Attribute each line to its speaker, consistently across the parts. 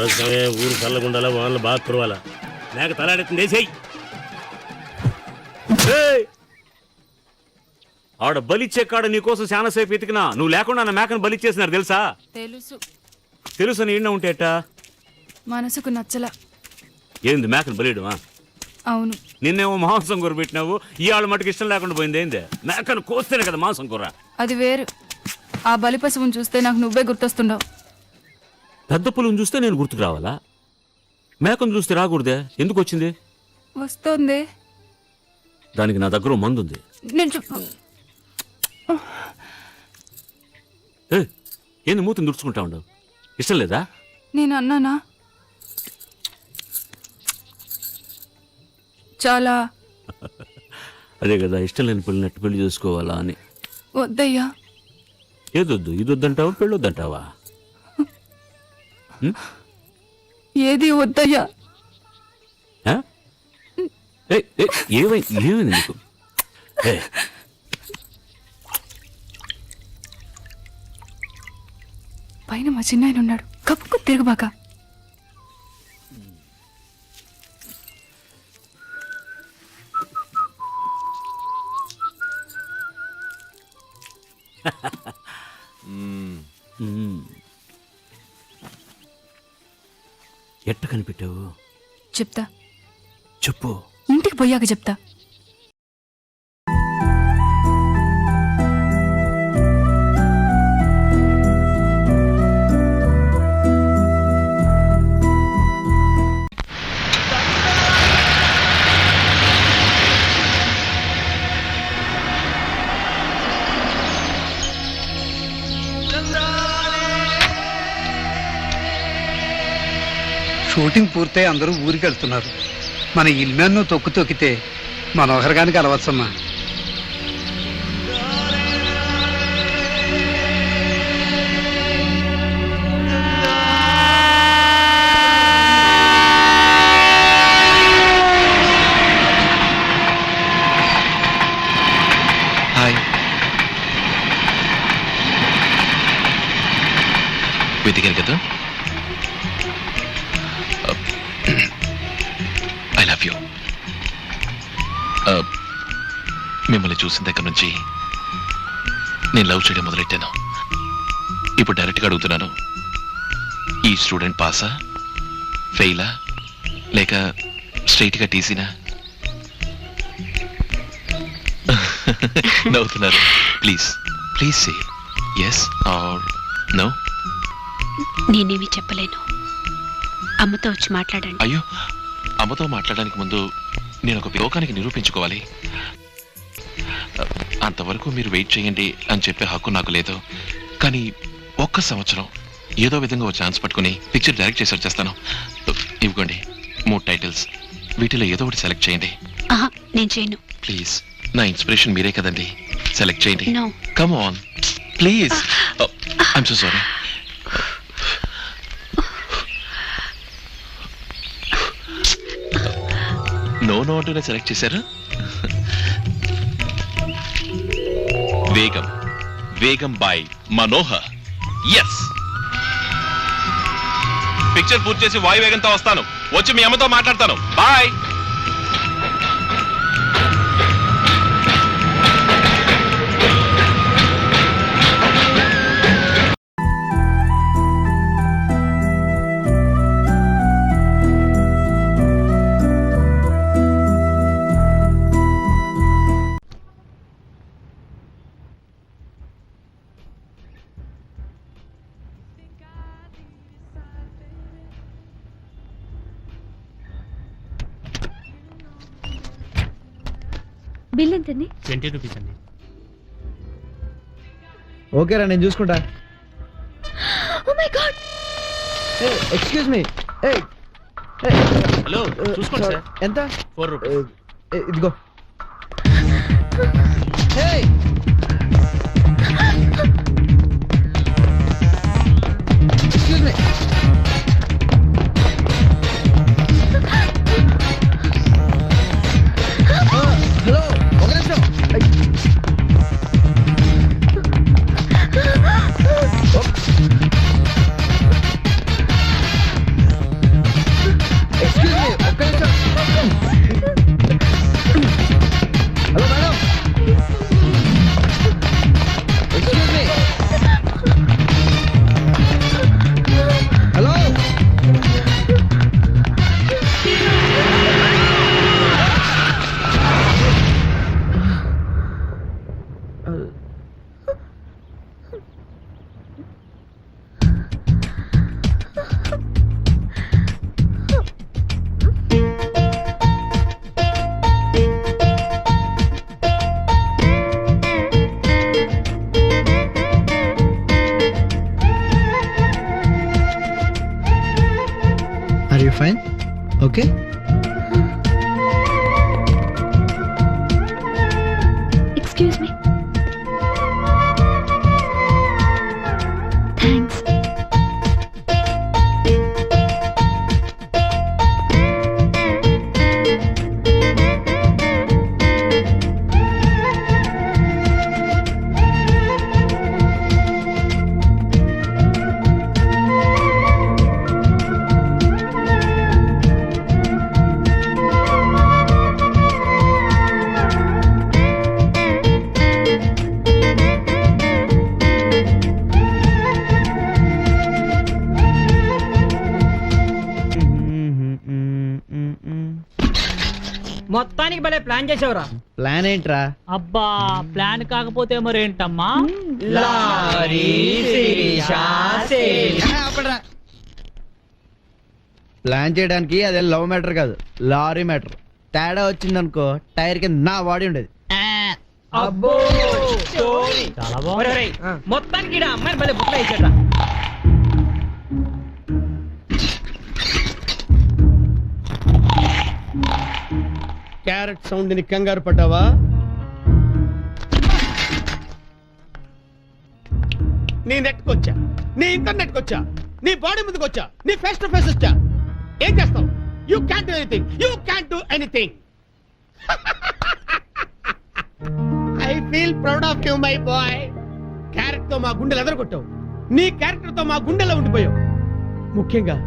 Speaker 1: ప్రస్తుతమే ఊరు చల్లగుండాలా వానలు బాగా కురవాలా మేక తలాడెత్తుంది వేసేయి.
Speaker 2: ఆడ బలిచ్చే కాడ నీకోసం చాలాసేపు ఎతికినా నువ్వు లేకుండా నా మేకను బలిచ్చేసినారు తెలుసా?
Speaker 3: తెలుసు.
Speaker 2: తెలుసు నీ ఇండ ఉంటేట
Speaker 3: మనసుకు నచ్చల.
Speaker 2: ఏంది మేకను బలియడమా?
Speaker 3: అవును.
Speaker 2: నిన్నేమో మాంసం కూర పెట్టినావు, ఇవాళ మటుకు ఇష్టం లేకుండా పోయింది. ఏందే మేకను కోస్తేనే కదా మాంసం కూర.
Speaker 3: అది వేరు. ఆ బలి పశువుని చూస్తే నాకు నువ్వే గుర్తొస్తుండవు.
Speaker 2: పెద్ద పులుని చూస్తే నేను గుర్తుకు రావాలా? మేకను చూస్తే రాకూడదే? ఎందుకు వచ్చింది?
Speaker 3: వస్తోంది.
Speaker 2: దానికి నా దగ్గర మందుంది.
Speaker 3: నేను చెప్పు.
Speaker 2: ఏంది మూతిని దుడుచుకుంటా ఉండవు? ఇష్టం లేదా?
Speaker 3: నేను అన్నానా? చాలా.
Speaker 2: అదే కదా, ఇష్టం లేని పెళ్ళినట్టు పెళ్లి చేసుకోవాలా అని.
Speaker 3: వద్దయ్యా.
Speaker 2: ఏదొద్దు? ఇదొద్దంటావా పెళ్ళొద్దంటావా?
Speaker 3: ఏది వద్దయ్యా.
Speaker 2: ఏమైంది నీకు?
Speaker 3: పైన మా చిన్నాయన ఉన్నాడు, కప్పుకు తిరగబాక.
Speaker 2: ఎట్ట కనిపెట్టావు?
Speaker 3: చెప్తా.
Speaker 2: చెప్పు.
Speaker 3: ఇంటికి పోయాక చెప్తా.
Speaker 4: షూటింగ్ పూర్తయి అందరూ ఊరికి వెళ్తున్నారు. మన ఇల్మెన్ను తొక్కితే మనోహర్ గానికి అలవచ్చమ్మా.
Speaker 5: హాయ్. వెతికారు కదా? I love you. మిమ్మల్ని చూసిన దగ్గర నుంచి నేను లవ్ చేయడం మొదలెట్టాను. ఇప్పుడు డైరెక్ట్గా అడుగుతున్నాను, ఈ స్టూడెంట్ పాసా, ఫెయిలా, లేక స్ట్రైట్గా టీసీనా? నవ్వుతున్నారు. Please please say yes or no.
Speaker 6: నేనేమి చెప్పలేను. అమ్మతో వచ్చి మాట్లాడండి.
Speaker 5: అయ్యో, అమ్మతో మాట్లాడడానికి ముందు నేను ఒక లోకానికి నిరూపించుకోవాలి. అంతవరకు మీరు వెయిట్ చేయండి అని చెప్పే హక్కు నాకు లేదు. కానీ ఒక్క సంవత్సరం ఏదో విధంగా ఒక ఛాన్స్ పట్టుకుని పిక్చర్ డైరెక్ట్ చేసి వచ్చేస్తాను. ఇవ్వండి 3 టైటిల్స్, వీటిలో ఏదో ఒకటి సెలెక్ట్ చేయండి.
Speaker 6: నేను చేయను.
Speaker 5: ప్లీజ్, నా ఇన్స్పిరేషన్ మీరే కదండి, సెలెక్ట్ చేయండి.
Speaker 6: No.
Speaker 5: Come on please. I'm so sorry. No no అంటూనే సెలెక్ట్ చేశారు. వేగం, వేగం బై మనోహర్. ఎస్, పిక్చర్ పూర్తి చేసి వాయు వేగంతో వస్తాను. వచ్చి మీ అమ్మతో మాట్లాడతాను. బాయ్.
Speaker 6: బిల్ ఎంతండి?
Speaker 1: 20 రూపీస్ అండి.
Speaker 7: ఓకేరా, నేను చూసుకుంటా.
Speaker 6: Oh my God.
Speaker 7: Excuse me.
Speaker 1: Hello, చూసుకోండి సార్.
Speaker 7: ఎంత?
Speaker 1: 4 రూపీస్.
Speaker 7: ఇదిగో. Excuse me. హలో, ఒక నిమిషం.
Speaker 8: మొత్తానికి భలే ప్లాన్ చేసావురా.
Speaker 7: ప్లాన్ ఏంట్రా?
Speaker 8: అబ్బా ప్లాన్ కాకపోతే మరేంటమ్మా?
Speaker 7: ప్లాన్ చేయడానికి అదే లవ్ మ్యాటర్ కాదు, లారీ మ్యాటర్. తేడా వచ్చిందనుకో టైర్ కింద నా బాడీ ఉండేది.
Speaker 8: అబ్బో చాలా బాగుంది. మొత్తానికి ఈడ అమ్మాయిని భలే బుక్ వేసాడ్రా.
Speaker 9: క్యారెట్ సౌండ్ ని కంగారు పడ్డావా? నీ నెట్ కొచ్చా, నీ ఇంటర్నెట్ కొచ్చా, నీ బాడీ ముందుకు వచ్చా, నీ ఫేస్ టు ఫేస్ వచ్చా. ఏం చేస్తావు? You can do anything, you can do anything. I feel proud of you my boy. Carrot తో మా గుండెలు ఎదరగొట్టావు, నీ క్యారెక్టర్ తో మా గుండెలో ఉండిపోయావు. ముఖ్యంగా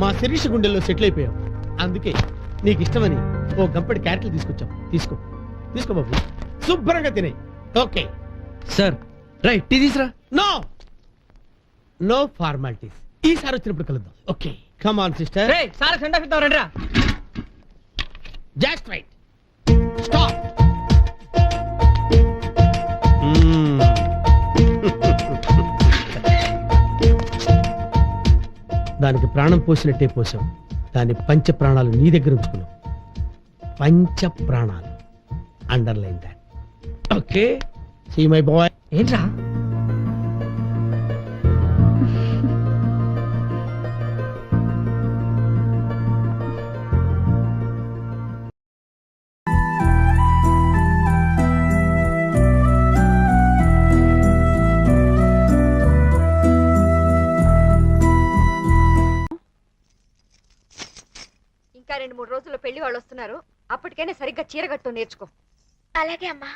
Speaker 9: మా శిరీష గుండెల్లో సెటిల్ అయిపోయావు. అందుకే నీకు ఇష్టమని ఓ గంపడి క్యారెట్లు తీసుకొచ్చాం. తీసుకో తీసుకో బాబు, శుభ్రంగా తినే. ఓకే
Speaker 7: సార్ రైట్, టీ తీసురా.
Speaker 9: No no formalities. ఈసారి వచ్చినప్పుడు కలుద్దాం. Okay come on sister.
Speaker 8: రేయ్ సార్ సెండ్ ఆఫ్ ఇద్దాం రండిరా.
Speaker 9: Just right, stop. దానికి ప్రాణం పోసినట్టే పోసాం. దాని పంచ ప్రాణాలు నీ దగ్గర ఉంచుకున్నావు. పంచ ప్రాణాలు, underline that. Okay see my boy.
Speaker 8: ఏంట్రా?
Speaker 10: ఇంకా 2-3 రోజుల్లో పెళ్లి వాళ్ళు వస్తున్నారు. అప్పటికైనా సరిగ్గా చీరగట్టు నేర్చుకో.
Speaker 6: అలాగే అమ్మా.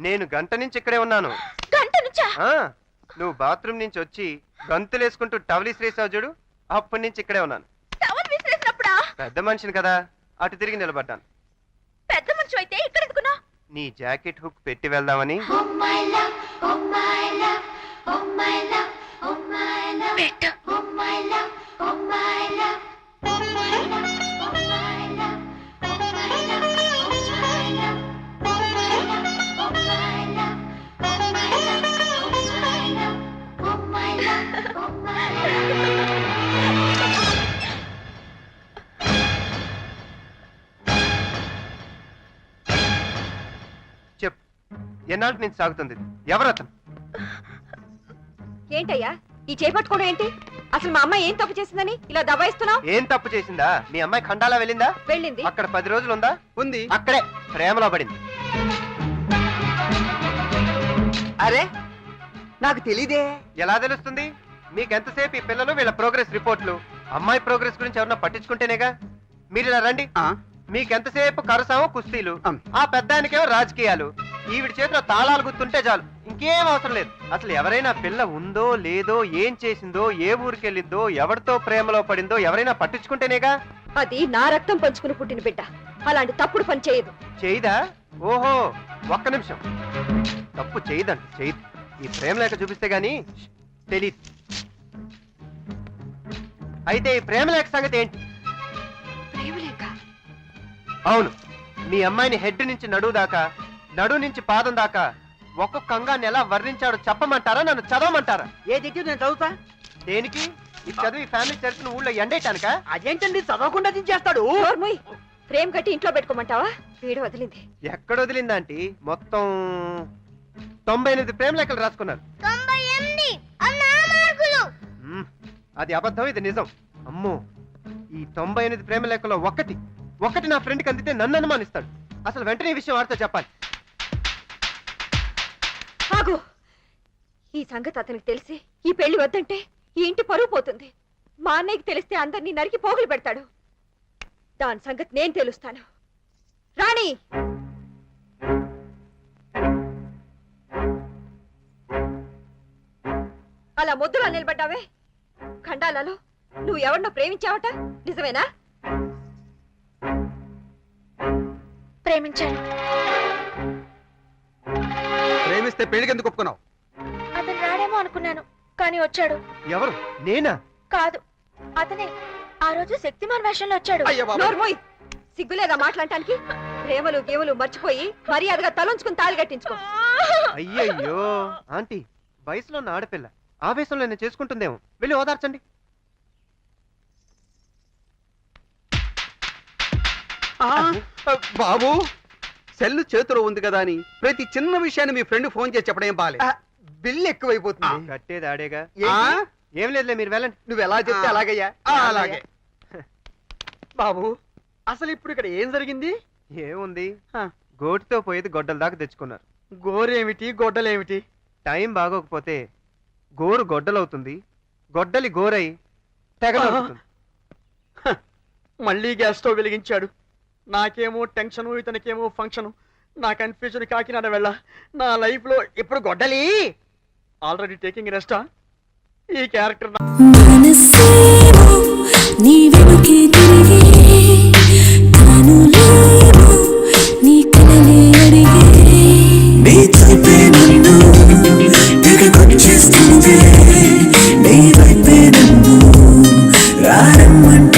Speaker 11: నేను గంట నుంచి ఇక్కడే ఉన్నాను.
Speaker 6: గంట నుంచా?
Speaker 11: నువ్వు బాత్రూమ్ నుంచి వచ్చి గంతులేసుకుంటూ టవల్ విసిరేసావు చూడు, అప్పటి నుంచి ఇక్కడే ఉన్నాను.
Speaker 6: టవల్ విసిరేసినప్పుడా?
Speaker 11: పెద్ద మనిషిని కదా, అటు తిరిగి నిలబడ్డాను.
Speaker 6: పెద్ద మనిషి అయితే ఇక్కడ ఎందుకున్నా?
Speaker 11: నీ జాకెట్ హుక్ పెట్టి వెళ్దామని. చెప్పు, ఎన్నాళ్ళ నుంచి సాగుతుంది? ఎవరతను?
Speaker 10: ఏంటయ్యా ఈ చేపట్టుకోవడం ఏంటి? అసలు మా అమ్మాయి ఏం తప్పు చేసిందని ఇలా దబాయిస్తున్నావు?
Speaker 11: ఏం తప్పు చేసిందా? మీ అమ్మాయి ఖండాలా వెళ్ళిందా?
Speaker 10: వెళ్ళింది.
Speaker 11: అక్కడ 10 రోజులు ఉందా? ఉంది. అక్కడే ప్రేమలో పడింది.
Speaker 7: అరే నాకు తెలీదే.
Speaker 11: ఎలా తెలుస్తుంది? మీకెంతసేపు ఈ పిల్లలు వీళ్ళ ప్రోగ్రెస్ రిపోర్ట్లు. అమ్మాయి ప్రోగ్రెస్ గురించి ఎవరన్నా పట్టించుకుంటేనేగా. మీరు ఇలా రండి. మీకెంతసేపు కరసాము కుస్తీలు, ఆ పెద్దానికేమో రాజకీయాలు. ఈవిడ చేతిలో తాళాలు గుర్తుంటే చాలు, ఇంకేం అవసరం లేదు. అసలు ఎవరైనా పిల్ల ఉందో లేదో, ఏం చేసిందో, ఏ ఊరికెళ్ళిందో, ఎవరితో ప్రేమలో పడిందో ఎవరైనా పట్టించుకుంటేనేగా.
Speaker 10: అది నా రక్తం పంచుకుని పుట్టిన బిడ్డ, అలాంటి తప్పుడు పని చేయదు.
Speaker 11: చేయదా? ఓహో, ఒక్క నిమిషం. తప్పు చేయదంట, చేయదు. ఈ ప్రేమ లేఖ చూపిస్తే గాని తెలీదు. అయితే ఈ ప్రేమ లేఖ సంగతి ఏంటి?
Speaker 10: ప్రేమలేక?
Speaker 11: అవును, మీ అమ్మాయిని హెడ్ నుంచి నడువు దాకా, నడు నుంచి పాదం దాకా ఒక్కొక్క అంగాన్ని ఎలా వర్ణించాడో చెప్పమంటారా, నన్ను చదవమంటారా?
Speaker 7: ఏదైతే నేను చదువుతా.
Speaker 11: దేనికి? ఇది చదివి ఫ్యామిలీ చరిత్రను ఊళ్ళో ఎండేయటానికా?
Speaker 7: అదేంటండి చదవకుండా దించేస్తాడు.
Speaker 10: నోర్ముయ్. ఫ్రేమ్ కట్టి ఇంట్లో పెట్టుకోమంటావా? వీడు వదిలింది.
Speaker 11: ఎక్కడ వదిలిందంటే మొత్తం 98 ప్రేమ లేఖలు రాసుకున్నారు. అది అబద్ధం, ఇది నిజం. అమ్మో, ఈ 98 ప్రేమ లేఖలో ఒకటి నా ఫ్రెండ్కి అందితే నన్ను అనుమానిస్తాడు. అసలు వెంటనే ఈ విషయం వారితో చెప్పాలి.
Speaker 10: ఆగు. ఈ సంగతి అతనికి తెలిసి ఈ పెళ్లి వద్దంటే ఈ ఇంటి పరువు పోతుంది. మా అన్నయ్యకి తెలిస్తే అందరినీ నరికి పోగులు పెడతాడు. దాని సంగతి నేను తెలుస్తాను. రాణి, అలా ముద్దులా నిలబడ్డావే. ఖండాలలో నువ్వు ఎవరినో ప్రేమించావట, నిజమేనా?
Speaker 6: ప్రేమించాను.
Speaker 11: ప్రేమిస్తే పెళ్లికి ఎందుకు ఒప్పుకున్నావు?
Speaker 6: అతను రాడేమో అనుకున్నాను. కానీ వచ్చాడు.
Speaker 11: ఎవరు? నేనా?
Speaker 6: కాదు, అతనే. ఆ రోజు శక్తిమాన్ వేషంలో వచ్చాడు.
Speaker 10: నోర్మోయ్, సిగ్గులేదా మాట్లాడటానికి? ప్రేమలు గేమలు మర్చిపోయి మర్యాదగా తలంచుకుని తాళి కట్టించుకో.
Speaker 11: అయ్యయ్యో ఆంటీ, వయసులో ఉన్న ఆడపిల్ల ఆవేశంలో నేను చేసుకుంటుందేమో, వెళ్ళి ఓదార్చండి.
Speaker 4: బాబు, సెల్ చేతిలో ఉంది కదా అని ప్రతి చిన్న విషయాన్ని మీ ఫ్రెండ్ ఫోన్ చేసి చెప్పడం ఏం బాలే.
Speaker 11: బిల్లు ఎక్కువైపోతుంది. కట్టేది ఆడేగా. ఏం లేదులే, మీరు వెళ్ళండి.
Speaker 4: నువ్వు ఎలా చెప్తే అలాగయ్యా. అలాగే బాబు, అసలు ఇప్పుడు ఇక్కడ ఏం జరిగింది?
Speaker 11: ఏముంది, గోటితో పోయేది గొడ్డల దాకా తెచ్చుకున్నారు.
Speaker 4: గోరేమిటి గొడ్డలేమిటి?
Speaker 11: టైం బాగోకపోతే గోరు గొడ్డలవుతుంది, గొడ్డలి గోరై తెగలవుతుంది.
Speaker 4: మళ్ళీ గ్యాస్ స్టవ్ వెలిగించాడు. నాకేమో టెన్షన్, ఇతనికేమో ఫంక్షన్. నా కన్ఫ్యూజన్ కాకినాడ వెళ్ళ. నా లైఫ్ లో ఇప్పుడు గొడ్డలి ఆల్రెడీ టేకింగ్ రెస్టా. ఈ క్యారెక్టర్
Speaker 12: నీ వెనుకే తిరిగే కనులేమో నీ కలలే అడిగే నీ చూపే నన్ను తెగకొచ్చేస్తుంది నీ వైపే నన్ను రారమ్మంటే